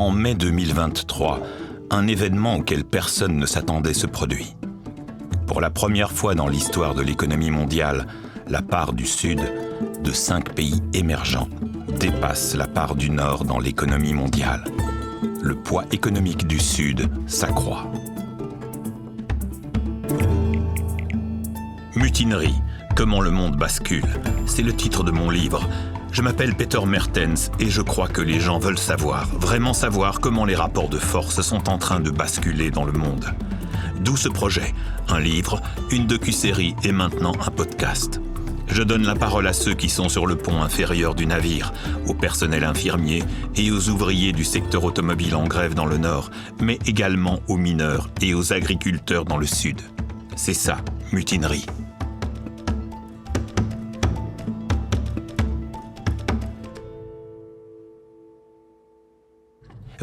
En mai 2023, un événement auquel personne ne s'attendait se produit. Pour la première fois dans l'histoire de l'économie mondiale, la part du Sud, de 5 pays émergents, dépasse la part du Nord dans l'économie mondiale. Le poids économique du Sud s'accroît. Mutinerie, comment le monde bascule, c'est le titre de mon livre. Je m'appelle Peter Mertens et je crois que les gens veulent savoir, vraiment savoir comment les rapports de force sont en train de basculer dans le monde. D'où ce projet, un livre, une docu-série et maintenant un podcast. Je donne la parole à ceux qui sont sur le pont inférieur du navire, au personnel infirmier et aux ouvriers du secteur automobile en grève dans le Nord, mais également aux mineurs et aux agriculteurs dans le Sud. C'est ça, Mutinerie.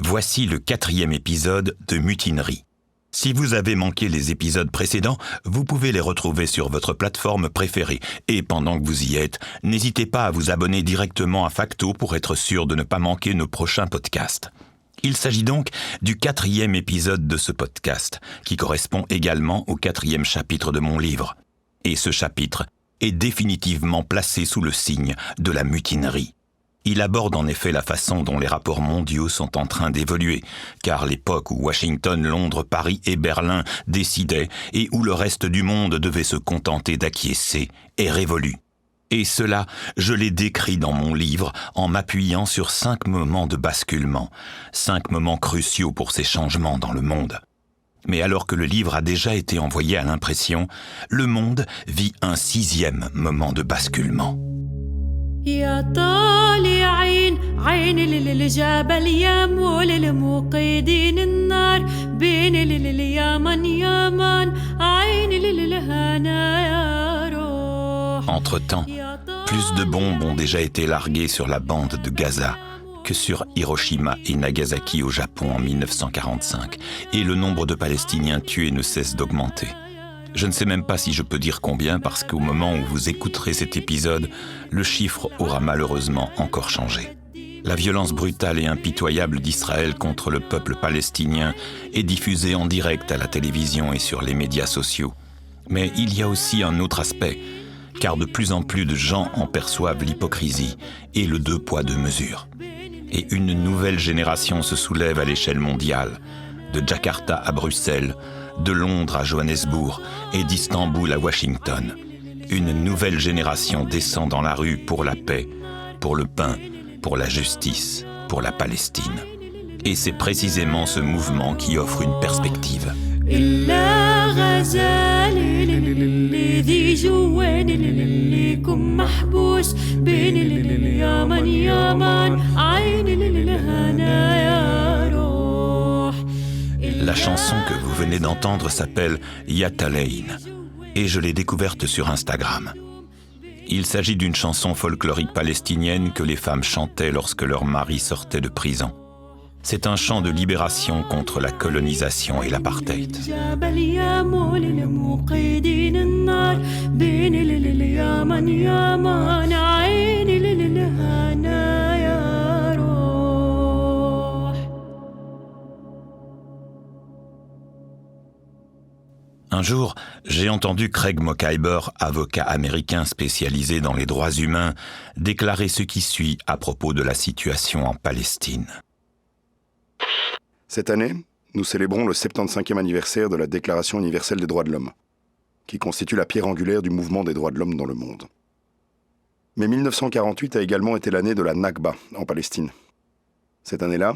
Voici le 4e épisode de Mutinerie. Si vous avez manqué les épisodes précédents, vous pouvez les retrouver sur votre plateforme préférée. Et pendant que vous y êtes, n'hésitez pas à vous abonner directement à Facto pour être sûr de ne pas manquer nos prochains podcasts. Il s'agit donc du 4e épisode de ce podcast, qui correspond également au 4e chapitre de mon livre. Et ce chapitre est définitivement placé sous le signe de la mutinerie. Il aborde en effet la façon dont les rapports mondiaux sont en train d'évoluer, car l'époque où Washington, Londres, Paris et Berlin décidaient et où le reste du monde devait se contenter d'acquiescer est révolue. Et cela, je l'ai décrit dans mon livre en m'appuyant sur 5 moments de basculement, 5 moments cruciaux pour ces changements dans le monde. Mais alors que le livre a déjà été envoyé à l'impression, le monde vit un 6e moment de basculement. يا طالع عين للجبل يا مول الموقدين النار بين اليمن عين للهنا يا روح. Entre-temps, plus de bombes ont déjà été larguées sur la bande de Gaza que sur Hiroshima et Nagasaki au Japon en 1945, et le nombre de Palestiniens tués ne cesse d'augmenter. Je ne sais même pas si je peux dire combien, parce qu'au moment où vous écouterez cet épisode, le chiffre aura malheureusement encore changé. La violence brutale et impitoyable d'Israël contre le peuple palestinien est diffusée en direct à la télévision et sur les médias sociaux. Mais il y a aussi un autre aspect, car de plus en plus de gens en perçoivent l'hypocrisie et le 2 poids 2 mesures. Et une nouvelle génération se soulève à l'échelle mondiale, de Jakarta à Bruxelles, de Londres à Johannesburg et d'Istanbul à Washington. Une nouvelle génération descend dans la rue pour la paix, pour le pain, pour la justice, pour la Palestine. Et c'est précisément ce mouvement qui offre une perspective. La chanson que vous venez d'entendre s'appelle Yatalein et je l'ai découverte sur Instagram. Il s'agit d'une chanson folklorique palestinienne que les femmes chantaient lorsque leur mari sortait de prison. C'est un chant de libération contre la colonisation et l'apartheid. Un jour, j'ai entendu Craig Mokhiber, avocat américain spécialisé dans les droits humains, déclarer ce qui suit à propos de la situation en Palestine. Cette année, nous célébrons le 75e anniversaire de la Déclaration universelle des droits de l'homme, qui constitue la pierre angulaire du mouvement des droits de l'homme dans le monde. Mais 1948 a également été l'année de la Nakba en Palestine. Cette année-là,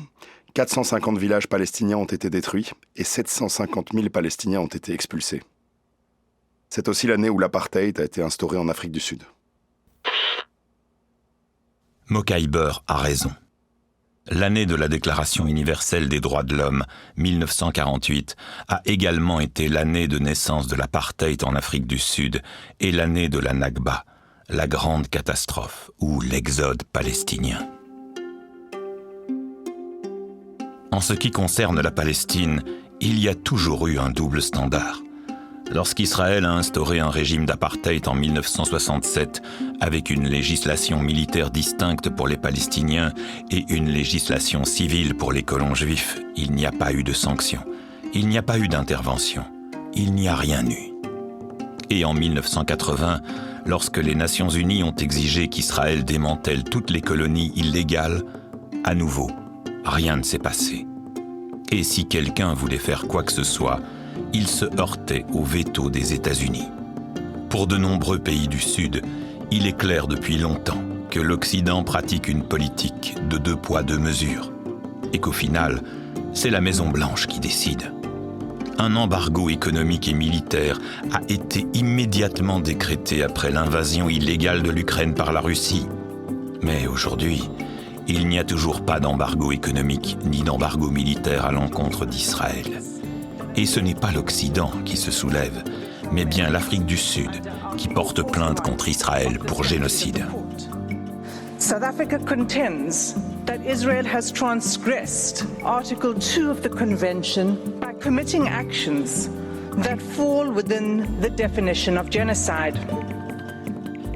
450 villages palestiniens ont été détruits et 750 000 Palestiniens ont été expulsés. C'est aussi l'année où l'apartheid a été instauré en Afrique du Sud. Mokhiber a raison. L'année de la Déclaration universelle des droits de l'homme, 1948, a également été l'année de naissance de l'apartheid en Afrique du Sud et l'année de la Nakba, la grande catastrophe ou l'exode palestinien. En ce qui concerne la Palestine, il y a toujours eu un double standard. Lorsqu'Israël a instauré un régime d'apartheid en 1967, avec une législation militaire distincte pour les Palestiniens et une législation civile pour les colons juifs, il n'y a pas eu de sanctions, il n'y a pas eu d'intervention, il n'y a rien eu. Et en 1980, lorsque les Nations Unies ont exigé qu'Israël démantèle toutes les colonies illégales, à nouveau, rien ne s'est passé. Et si quelqu'un voulait faire quoi que ce soit, il se heurtait au veto des États-Unis. Pour de nombreux pays du Sud, il est clair depuis longtemps que l'Occident pratique une politique de 2 poids 2 mesures, et qu'au final, c'est la Maison-Blanche qui décide. Un embargo économique et militaire a été immédiatement décrété après l'invasion illégale de l'Ukraine par la Russie. Mais aujourd'hui, il n'y a toujours pas d'embargo économique ni d'embargo militaire à l'encontre d'Israël. Et ce n'est pas l'Occident qui se soulève, mais bien l'Afrique du Sud qui porte plainte contre Israël pour génocide. South Africa contends that Israel has transgressed Article 2 of the Convention by committing actions that fall within the definition of genocide.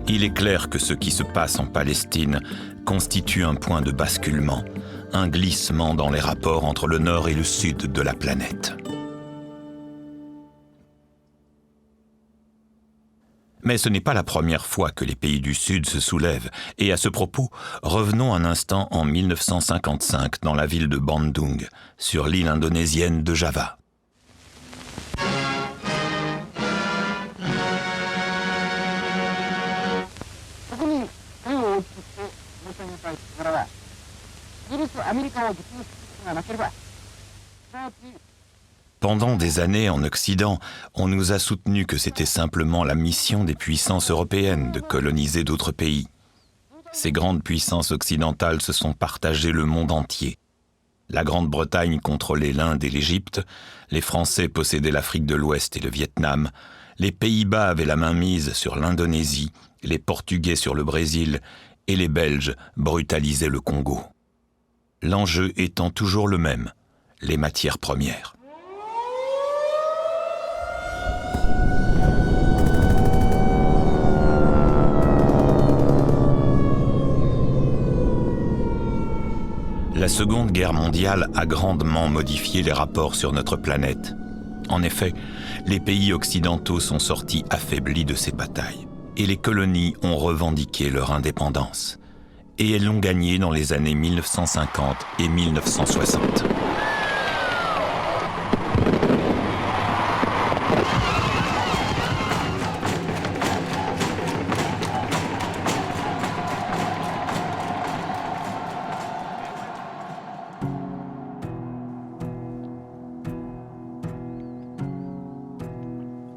Il est clair que ce qui se passe en Palestine constitue un point de basculement, un glissement dans les rapports entre le Nord et le Sud de la planète. Mais ce n'est pas la première fois que les pays du Sud se soulèvent. Et à ce propos, revenons un instant en 1955 dans la ville de Bandung, sur l'île indonésienne de Java. Pendant des années, en Occident, on nous a soutenu que c'était simplement la mission des puissances européennes de coloniser d'autres pays. Ces grandes puissances occidentales se sont partagées le monde entier. La Grande-Bretagne contrôlait l'Inde et l'Égypte, les Français possédaient l'Afrique de l'Ouest et le Vietnam, les Pays-Bas avaient la main mise sur l'Indonésie, les Portugais sur le Brésil et les Belges brutalisaient le Congo. L'enjeu étant toujours le même, les matières premières. La Seconde Guerre mondiale a grandement modifié les rapports sur notre planète. En effet, les pays occidentaux sont sortis affaiblis de ces batailles, et les colonies ont revendiqué leur indépendance. Et elles l'ont gagnée dans les années 1950 et 1960.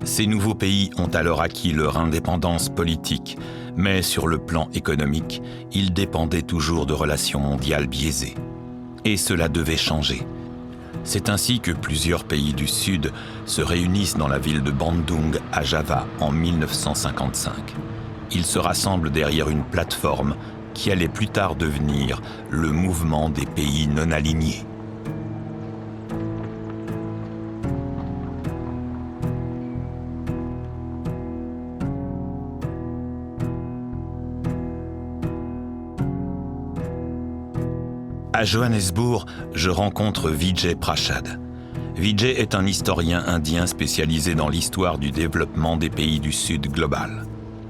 Ces nouveaux pays ont alors acquis leur indépendance politique, mais sur le plan économique, ils dépendaient toujours de relations mondiales biaisées. Et cela devait changer. C'est ainsi que plusieurs pays du Sud se réunissent dans la ville de Bandung, à Java, en 1955. Ils se rassemblent derrière une plateforme qui allait plus tard devenir le mouvement des pays non alignés. À Johannesburg, je rencontre Vijay Prashad. Vijay est un historien indien spécialisé dans l'histoire du développement des pays du Sud global.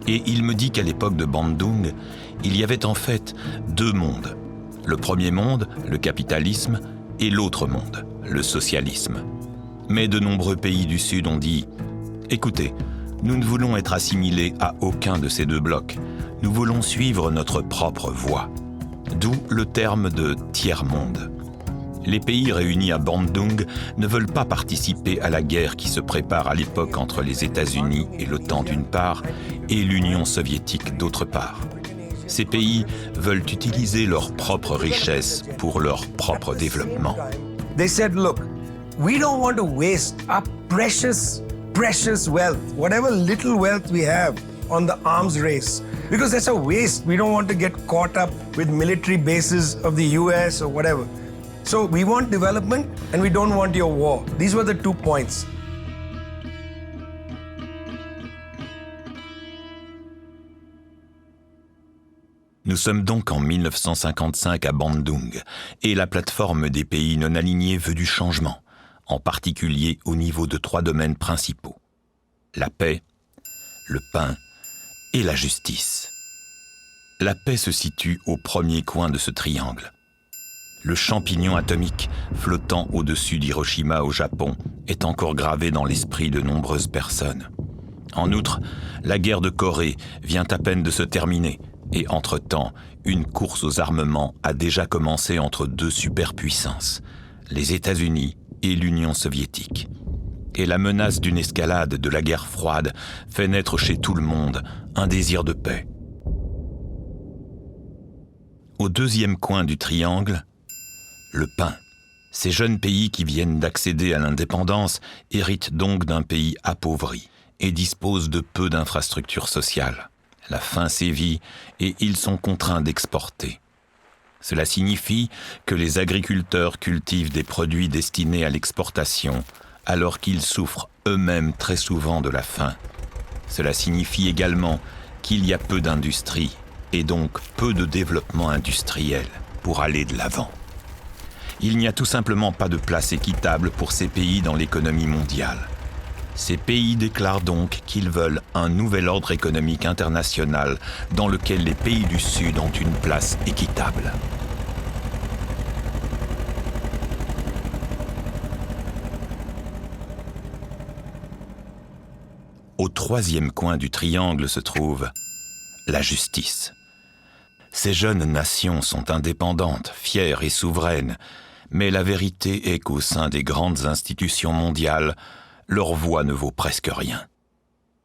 Et il me dit qu'à l'époque de Bandung, il y avait en fait 2 mondes. Le premier monde, le capitalisme, et l'autre monde, le socialisme. Mais de nombreux pays du Sud ont dit « Écoutez, nous ne voulons être assimilés à aucun de ces 2 blocs. Nous voulons suivre notre propre voie. » D'où le terme de « tiers-monde ». Les pays réunis à Bandung ne veulent pas participer à la guerre qui se prépare à l'époque entre les États-Unis et l'OTAN d'une part et l'Union soviétique d'autre part. Ces pays veulent utiliser leurs propres richesses pour leur propre développement. They said, look, we don't want to waste our precious wealth, whatever little wealth we have, on the arms race. Because that's a waste. We don't want to get caught up with military bases of the US or whatever. So we want development and we don't want your war. These were the 2 points. Nous sommes donc en 1955 à Bandung, et la plateforme des pays non alignés veut du changement, en particulier au niveau de 3 domaines principaux: la paix, le pain et la justice. La paix se situe au premier coin de ce triangle. Le champignon atomique flottant au-dessus d'Hiroshima au Japon est encore gravé dans l'esprit de nombreuses personnes. En outre, la guerre de Corée vient à peine de se terminer et entre-temps, une course aux armements a déjà commencé entre 2 superpuissances, les États-Unis et l'Union soviétique. Et la menace d'une escalade de la guerre froide fait naître chez tout le monde un désir de paix. Au deuxième coin du triangle, le pain. Ces jeunes pays qui viennent d'accéder à l'indépendance héritent donc d'un pays appauvri et disposent de peu d'infrastructures sociales. La faim sévit et ils sont contraints d'exporter. Cela signifie que les agriculteurs cultivent des produits destinés à l'exportation alors qu'ils souffrent eux-mêmes très souvent de la faim. Cela signifie également qu'il y a peu d'industrie et donc peu de développement industriel pour aller de l'avant. Il n'y a tout simplement pas de place équitable pour ces pays dans l'économie mondiale. Ces pays déclarent donc qu'ils veulent un nouvel ordre économique international dans lequel les pays du Sud ont une place équitable. Au troisième coin du triangle se trouve la justice. Ces jeunes nations sont indépendantes, fières et souveraines, mais la vérité est qu'au sein des grandes institutions mondiales, leur voix ne vaut presque rien.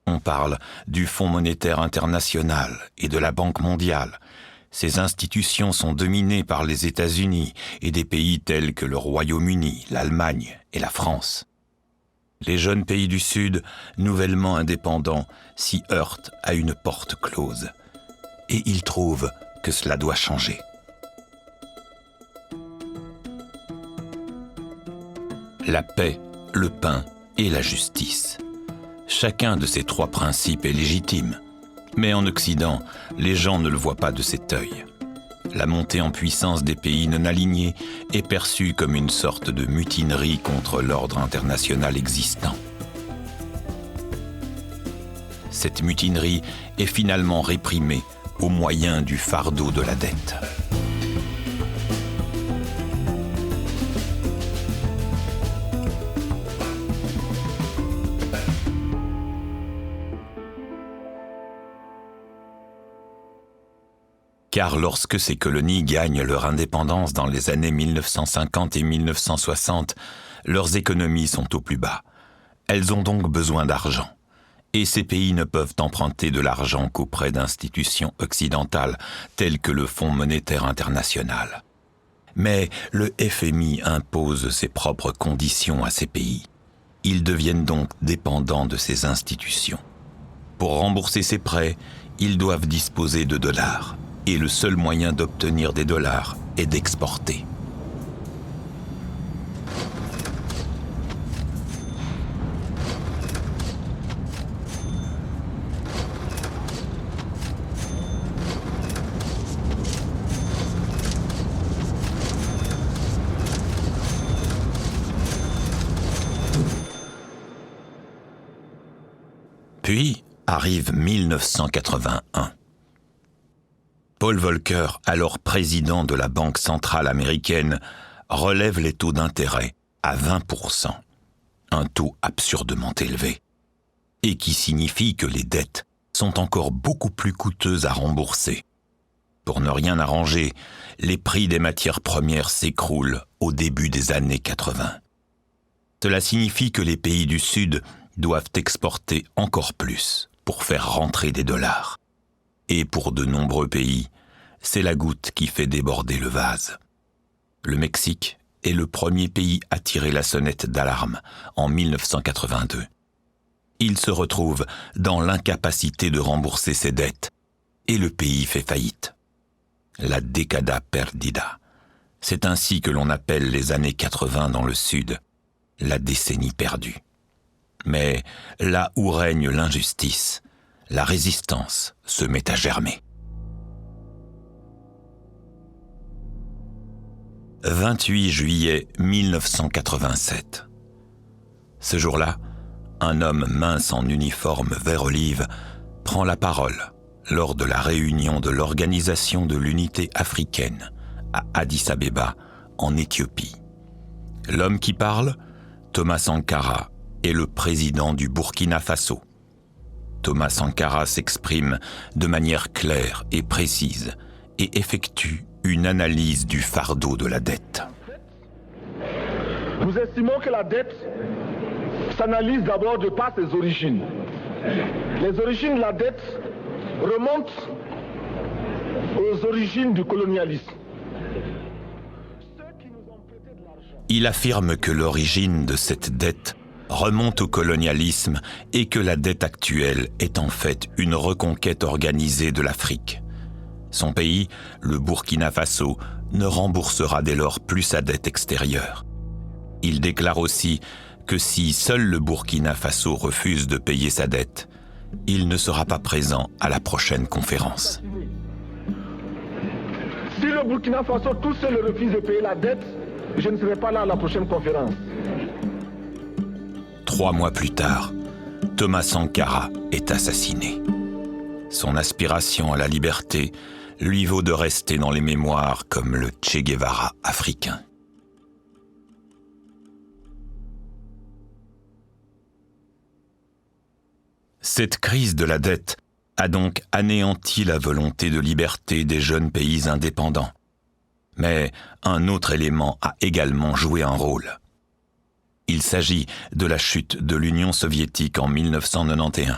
On parle du Fonds monétaire international et de la Banque mondiale. Ces institutions sont dominées par les États-Unis et des pays tels que le Royaume-Uni, l'Allemagne et la France. Les jeunes pays du Sud, nouvellement indépendants, s'y heurtent à une porte close. Et ils trouvent que cela doit changer. La paix, le pain et la justice. Chacun de ces 3 principes est légitime. Mais en Occident, les gens ne le voient pas de cet œil. La montée en puissance des pays non alignés est perçue comme une sorte de mutinerie contre l'ordre international existant. Cette mutinerie est finalement réprimée au moyen du fardeau de la dette. Car lorsque ces colonies gagnent leur indépendance dans les années 1950 et 1960, leurs économies sont au plus bas. Elles ont donc besoin d'argent. Et ces pays ne peuvent emprunter de l'argent qu'auprès d'institutions occidentales telles que le Fonds monétaire international. Mais le FMI impose ses propres conditions à ces pays. Ils deviennent donc dépendants de ces institutions. Pour rembourser ces prêts, ils doivent disposer de dollars. Et le seul moyen d'obtenir des dollars est d'exporter. Puis arrive 1981. Paul Volcker, alors président de la Banque centrale américaine, relève les taux d'intérêt à 20%, un taux absurdement élevé, et qui signifie que les dettes sont encore beaucoup plus coûteuses à rembourser. Pour ne rien arranger, les prix des matières premières s'écroulent au début des années 80. Cela signifie que les pays du Sud doivent exporter encore plus pour faire rentrer des dollars. Et pour de nombreux pays, c'est la goutte qui fait déborder le vase. Le Mexique est le premier pays à tirer la sonnette d'alarme en 1982. Il se retrouve dans l'incapacité de rembourser ses dettes et le pays fait faillite. La década perdida. C'est ainsi que l'on appelle les années 80 dans le Sud, la décennie perdue. Mais là où règne l'injustice, la résistance se met à germer. 28 juillet 1987. Ce jour-là, un homme mince en uniforme vert olive prend la parole lors de la réunion de l'Organisation de l'Unité africaine à Addis Abeba, en Éthiopie. L'homme qui parle, Thomas Sankara, est le président du Burkina Faso. Thomas Sankara s'exprime de manière claire et précise et effectue une analyse du fardeau de la dette. Nous estimons que la dette s'analyse d'abord de par ses origines. Les origines de la dette remontent aux origines du colonialisme. Il affirme que l'origine de cette dette remonte au colonialisme et que la dette actuelle est en fait une reconquête organisée de l'Afrique. Son pays, le Burkina Faso, ne remboursera dès lors plus sa dette extérieure. Il déclare aussi que si seul le Burkina Faso refuse de payer sa dette, il ne sera pas présent à la prochaine conférence. Si le Burkina Faso tout seul refuse de payer la dette, je ne serai pas là à la prochaine conférence. 3 mois plus tard, Thomas Sankara est assassiné. Son aspiration à la liberté lui vaut de rester dans les mémoires comme le Che Guevara africain. Cette crise de la dette a donc anéanti la volonté de liberté des jeunes pays indépendants. Mais un autre élément a également joué un rôle. Il s'agit de la chute de l'Union soviétique en 1991.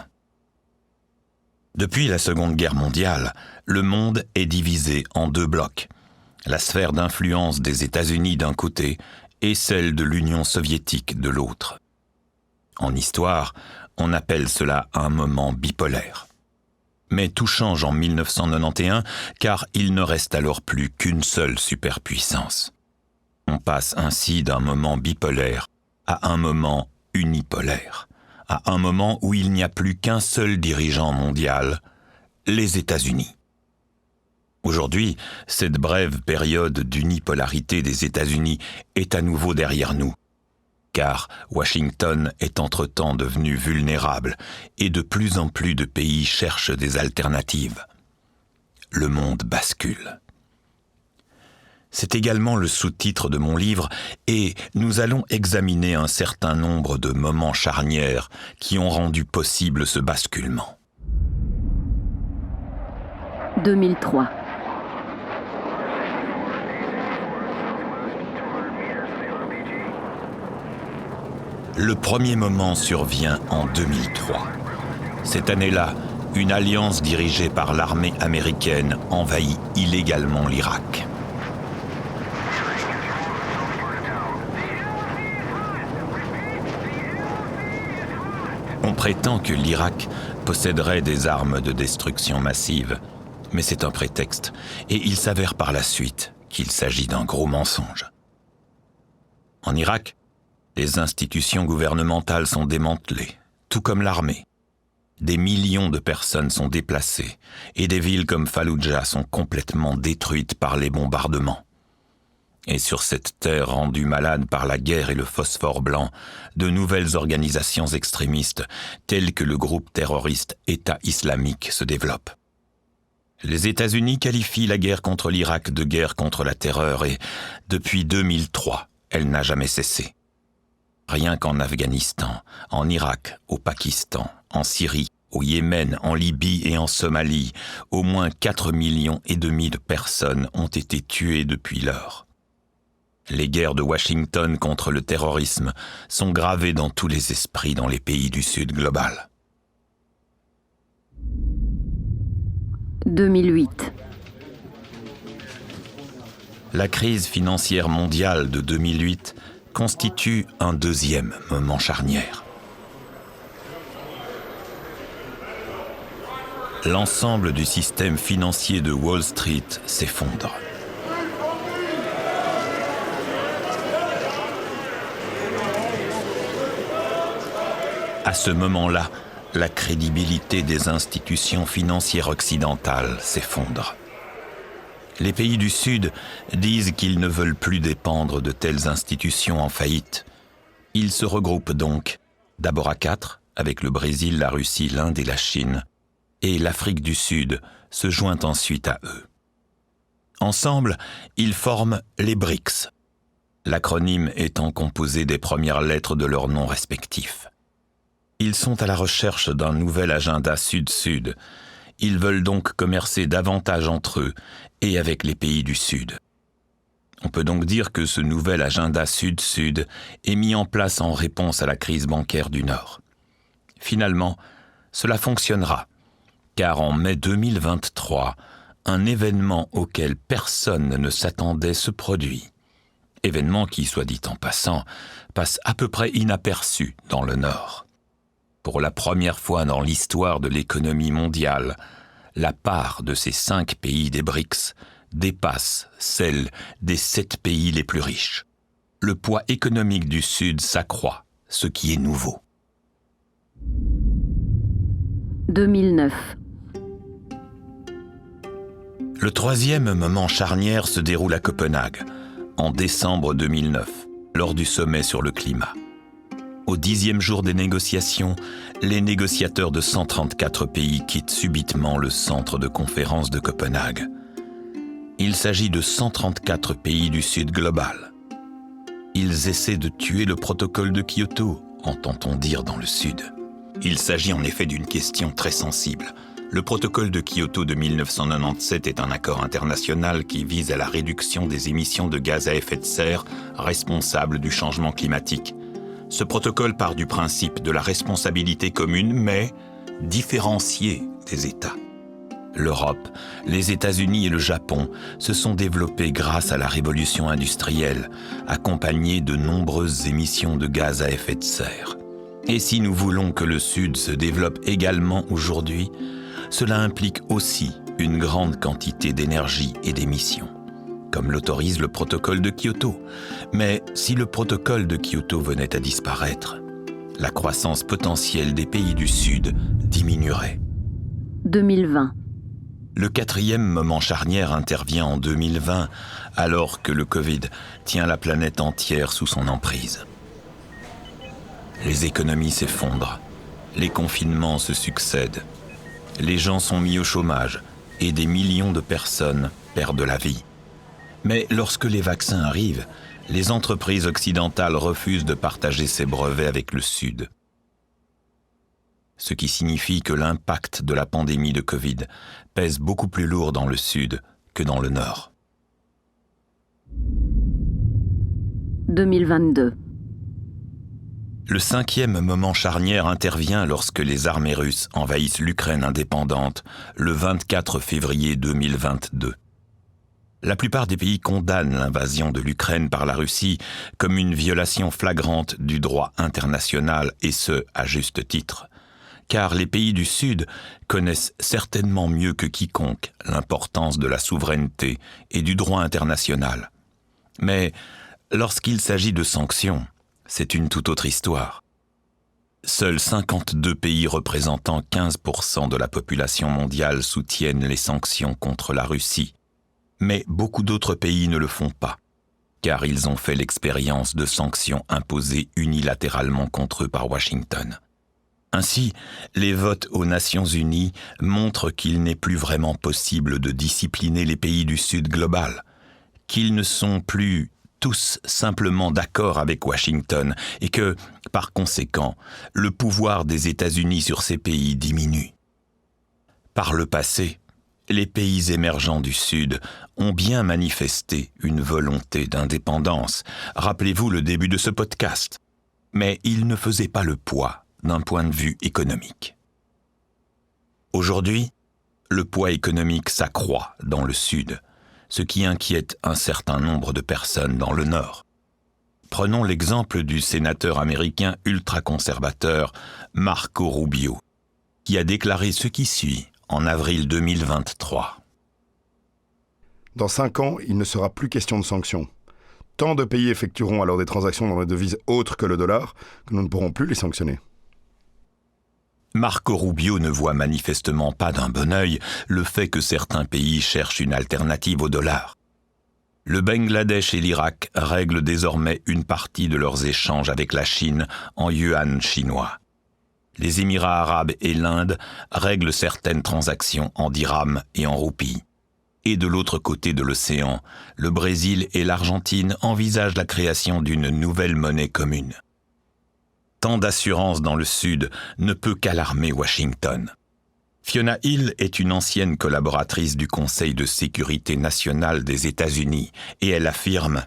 Depuis la Seconde Guerre mondiale, le monde est divisé en 2 blocs. La sphère d'influence des États-Unis d'un côté et celle de l'Union soviétique de l'autre. En histoire, on appelle cela un moment bipolaire. Mais tout change en 1991 car il ne reste alors plus qu'une seule superpuissance. On passe ainsi d'un moment bipolaire à un moment unipolaire, à un moment où il n'y a plus qu'un seul dirigeant mondial, les États-Unis. Aujourd'hui, cette brève période d'unipolarité des États-Unis est à nouveau derrière nous, car Washington est entre-temps devenu vulnérable et de plus en plus de pays cherchent des alternatives. Le monde bascule. C'est également le sous-titre de mon livre et nous allons examiner un certain nombre de moments charnières qui ont rendu possible ce basculement. 2003. Le premier moment survient en 2003. Cette année-là, une alliance dirigée par l'armée américaine envahit illégalement l'Irak. On prétend que l'Irak posséderait des armes de destruction massive, mais c'est un prétexte, et il s'avère par la suite qu'il s'agit d'un gros mensonge. En Irak, les institutions gouvernementales sont démantelées, tout comme l'armée. Des millions de personnes sont déplacées, et des villes comme Falloujah sont complètement détruites par les bombardements. Et sur cette terre rendue malade par la guerre et le phosphore blanc, de nouvelles organisations extrémistes, telles que le groupe terroriste État islamique, se développent. Les États-Unis qualifient la guerre contre l'Irak de guerre contre la terreur et, depuis 2003, elle n'a jamais cessé. Rien qu'en Afghanistan, en Irak, au Pakistan, en Syrie, au Yémen, en Libye et en Somalie, au moins 4,5 millions de personnes ont été tuées depuis lors. Les guerres de Washington contre le terrorisme sont gravées dans tous les esprits dans les pays du Sud global. 2008. La crise financière mondiale de 2008 constitue un deuxième moment charnière. L'ensemble du système financier de Wall Street s'effondre. À ce moment-là, la crédibilité des institutions financières occidentales s'effondre. Les pays du Sud disent qu'ils ne veulent plus dépendre de telles institutions en faillite. Ils se regroupent donc, d'abord à 4, avec le Brésil, la Russie, l'Inde et la Chine, et l'Afrique du Sud se joint ensuite à eux. Ensemble, ils forment les BRICS, l'acronyme étant composé des premières lettres de leurs noms respectifs. Ils sont à la recherche d'un nouvel agenda Sud-Sud. Ils veulent donc commercer davantage entre eux et avec les pays du Sud. On peut donc dire que ce nouvel agenda Sud-Sud est mis en place en réponse à la crise bancaire du Nord. Finalement, cela fonctionnera, car en mai 2023, un événement auquel personne ne s'attendait se produit. Événement qui, soit dit en passant, passe à peu près inaperçu dans le Nord. Pour la première fois dans l'histoire de l'économie mondiale, la part de ces 5 pays des BRICS dépasse celle des 7 pays les plus riches. Le poids économique du Sud s'accroît, ce qui est nouveau. 2009. Le 3e moment charnière se déroule à Copenhague, en décembre 2009, lors du sommet sur le climat. Au 10e jour des négociations, les négociateurs de 134 pays quittent subitement le centre de conférence de Copenhague. Il s'agit de 134 pays du Sud global. Ils essaient de tuer le protocole de Kyoto, entend-on dire dans le Sud. Il s'agit en effet d'une question très sensible. Le protocole de Kyoto de 1997 est un accord international qui vise à la réduction des émissions de gaz à effet de serre responsables du changement climatique. Ce protocole part du principe de la responsabilité commune, mais différenciée des États. L'Europe, les États-Unis et le Japon se sont développés grâce à la révolution industrielle, accompagnée de nombreuses émissions de gaz à effet de serre. Et si nous voulons que le Sud se développe également aujourd'hui, cela implique aussi une grande quantité d'énergie et d'émissions, comme l'autorise le protocole de Kyoto. Mais si le protocole de Kyoto venait à disparaître, la croissance potentielle des pays du Sud diminuerait. 2020. Le 4e moment charnière intervient en 2020, alors que le Covid tient la planète entière sous son emprise. Les économies s'effondrent, les confinements se succèdent, les gens sont mis au chômage et des millions de personnes perdent la vie. Mais lorsque les vaccins arrivent, les entreprises occidentales refusent de partager ces brevets avec le Sud. Ce qui signifie que l'impact de la pandémie de Covid pèse beaucoup plus lourd dans le Sud que dans le Nord. 2022. Le 5e moment charnière intervient lorsque les armées russes envahissent l'Ukraine indépendante le 24 février 2022. La plupart des pays condamnent l'invasion de l'Ukraine par la Russie comme une violation flagrante du droit international, et ce, à juste titre. Car les pays du Sud connaissent certainement mieux que quiconque l'importance de la souveraineté et du droit international. Mais lorsqu'il s'agit de sanctions, c'est une toute autre histoire. Seuls 52 pays représentant 15% de la population mondiale soutiennent les sanctions contre la Russie. Mais beaucoup d'autres pays ne le font pas, car ils ont fait l'expérience de sanctions imposées unilatéralement contre eux par Washington. Ainsi, les votes aux Nations Unies montrent qu'il n'est plus vraiment possible de discipliner les pays du Sud global, qu'ils ne sont plus tous simplement d'accord avec Washington et que, par conséquent, le pouvoir des États-Unis sur ces pays diminue. Par le passé, les pays émergents du Sud ont bien manifesté une volonté d'indépendance. Rappelez-vous le début de ce podcast. Mais ils ne faisaient pas le poids d'un point de vue économique. Aujourd'hui, le poids économique s'accroît dans le Sud, ce qui inquiète un certain nombre de personnes dans le Nord. Prenons l'exemple du sénateur américain ultra-conservateur Marco Rubio, qui a déclaré ce qui suit en avril 2023. Dans 5 ans, il ne sera plus question de sanctions. Tant de pays effectueront alors des transactions dans des devises autres que le dollar que nous ne pourrons plus les sanctionner. Marco Rubio ne voit manifestement pas d'un bon œil le fait que certains pays cherchent une alternative au dollar. Le Bangladesh et l'Irak règlent désormais une partie de leurs échanges avec la Chine en yuan chinois. Les Émirats arabes et l'Inde règlent certaines transactions en dirhams et en roupies. Et de l'autre côté de l'océan, le Brésil et l'Argentine envisagent la création d'une nouvelle monnaie commune. Tant d'assurance dans le Sud ne peut qu'alarmer Washington. Fiona Hill est une ancienne collaboratrice du Conseil de sécurité nationale des États-Unis et elle affirme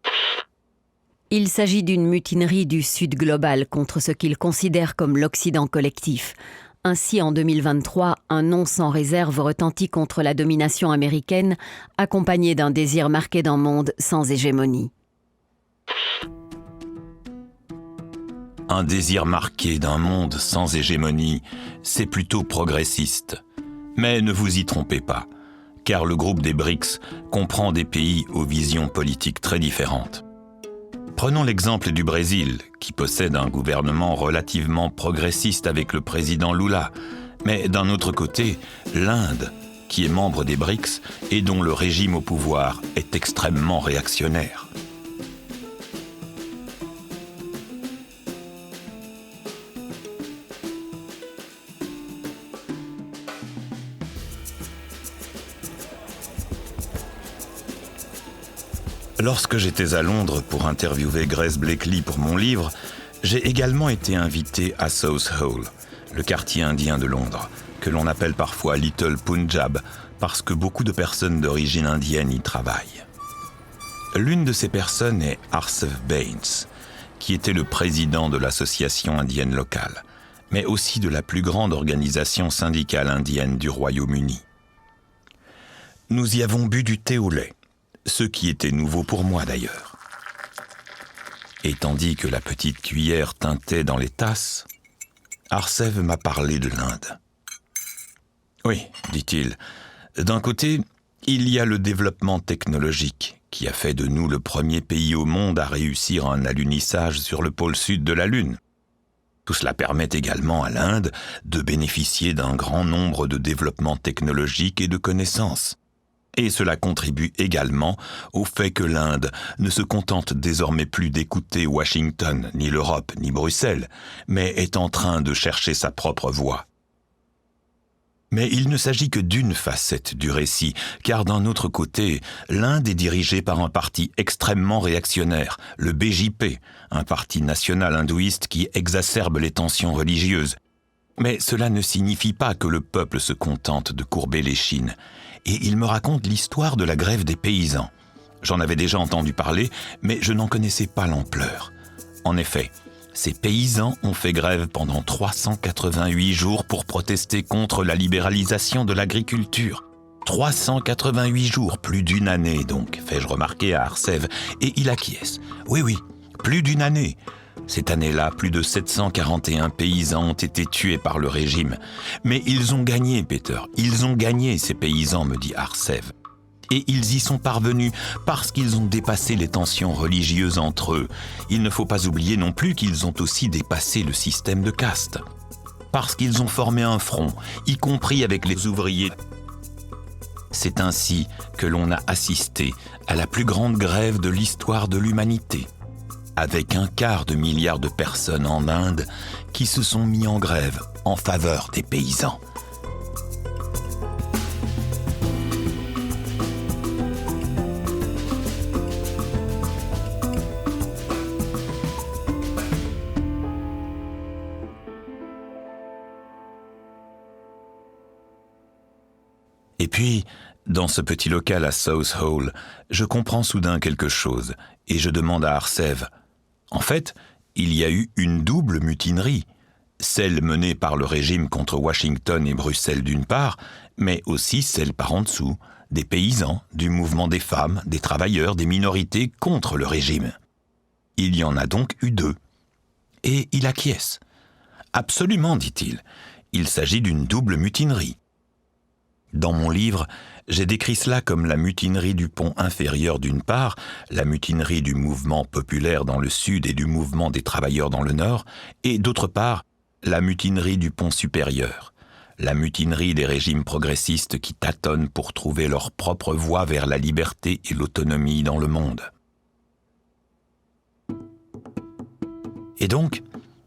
« Il s'agit d'une mutinerie du Sud global contre ce qu'il considère comme l'Occident collectif. Ainsi, en 2023, un non sans réserve retentit contre la domination américaine, accompagné d'un désir marqué d'un monde sans hégémonie. » Un désir marqué d'un monde sans hégémonie, c'est plutôt progressiste. Mais ne vous y trompez pas, car le groupe des BRICS comprend des pays aux visions politiques très différentes. Prenons l'exemple du Brésil, qui possède un gouvernement relativement progressiste avec le président Lula, mais d'un autre côté, l'Inde, qui est membre des BRICS et dont le régime au pouvoir est extrêmement réactionnaire. Lorsque j'étais à Londres pour interviewer Grace Blakeley pour mon livre, j'ai également été invité à South Hall, le quartier indien de Londres, que l'on appelle parfois Little Punjab parce que beaucoup de personnes d'origine indienne y travaillent. L'une de ces personnes est Arsev Bains, qui était le président de l'association indienne locale, mais aussi de la plus grande organisation syndicale indienne du Royaume-Uni. Nous y avons bu du thé au lait, ce qui était nouveau pour moi d'ailleurs. Et tandis que la petite cuillère tintait dans les tasses, Arsev m'a parlé de l'Inde. Oui, dit-il, d'un côté, il y a le développement technologique qui a fait de nous le premier pays au monde à réussir un alunissage sur le pôle sud de la Lune. Tout cela permet également à l'Inde de bénéficier d'un grand nombre de développements technologiques et de connaissances. Et cela contribue également au fait que l'Inde ne se contente désormais plus d'écouter Washington, ni l'Europe, ni Bruxelles, mais est en train de chercher sa propre voie. Mais il ne s'agit que d'une facette du récit, car d'un autre côté, l'Inde est dirigée par un parti extrêmement réactionnaire, le BJP, un parti national hindouiste qui exacerbe les tensions religieuses. Mais cela ne signifie pas que le peuple se contente de courber l'échine. Et il me raconte l'histoire de la grève des paysans. J'en avais déjà entendu parler, mais je n'en connaissais pas l'ampleur. En effet, ces paysans ont fait grève pendant 388 jours pour protester contre la libéralisation de l'agriculture. 388 jours, plus d'une année donc, fais-je remarquer à Arsev, et il acquiesce. Oui, plus d'une année. Cette année-là, plus de 741 paysans ont été tués par le régime. Mais ils ont gagné, Peter. Ils ont gagné, ces paysans, me dit Arsev. Et ils y sont parvenus parce qu'ils ont dépassé les tensions religieuses entre eux. Il ne faut pas oublier non plus qu'ils ont aussi dépassé le système de caste. Parce qu'ils ont formé un front, y compris avec les ouvriers. C'est ainsi que l'on a assisté à la plus grande grève de l'histoire de l'humanité, avec 1/4 de milliard de personnes en Inde qui se sont mis en grève en faveur des paysans. Et puis, dans ce petit local à South Hall, je comprends soudain quelque chose et je demande à Arsev. En fait, il y a eu une double mutinerie, celle menée par le régime contre Washington et Bruxelles d'une part, mais aussi celle par en dessous, des paysans, du mouvement des femmes, des travailleurs, des minorités contre le régime. Il y en a donc eu deux. Et il acquiesce. Absolument, dit-il, il s'agit d'une double mutinerie. Dans mon livre, j'ai décrit cela comme la mutinerie du pont inférieur d'une part, la mutinerie du mouvement populaire dans le sud et du mouvement des travailleurs dans le nord, et d'autre part, La mutinerie du pont supérieur. La mutinerie des régimes progressistes qui tâtonnent pour trouver leur propre voie vers la liberté et l'autonomie dans le monde. Et donc,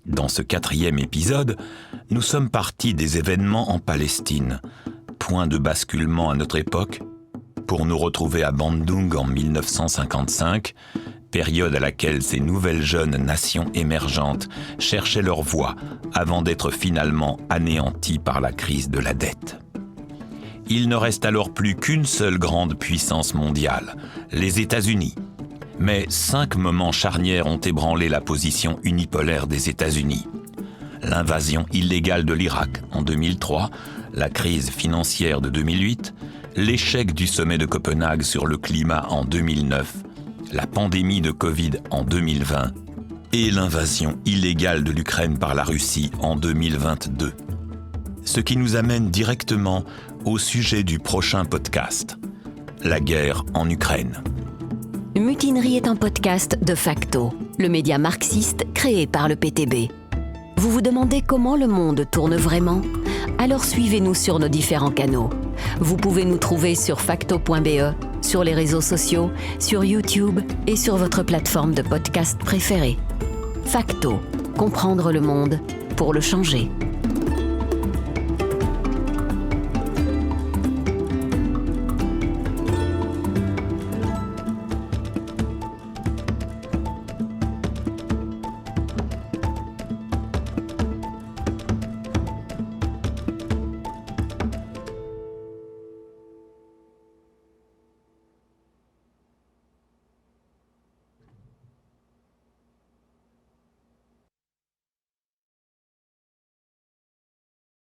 dans ce 4e épisode, nous sommes partis des événements en Palestine, point de basculement à notre époque, pour nous retrouver à Bandung en 1955, période à laquelle ces nouvelles jeunes nations émergentes cherchaient leur voie avant d'être finalement anéanties par la crise de la dette. Il ne reste alors plus qu'une seule grande puissance mondiale, les États-Unis. Mais 5 moments charnières ont ébranlé la position unipolaire des États-Unis. L'invasion illégale de l'Irak en 2003, la crise financière de 2008, l'échec du sommet de Copenhague sur le climat en 2009, la pandémie de Covid en 2020 et l'invasion illégale de l'Ukraine par la Russie en 2022. Ce qui nous amène directement au sujet du prochain podcast, la guerre en Ukraine. Mutinerie est un podcast de Facto, le média marxiste créé par le PTB. Vous vous demandez comment le monde tourne vraiment ? Alors suivez-nous sur nos différents canaux. Vous pouvez nous trouver sur facto.be, sur les réseaux sociaux, sur YouTube et sur votre plateforme de podcast préférée. Facto, comprendre le monde pour le changer.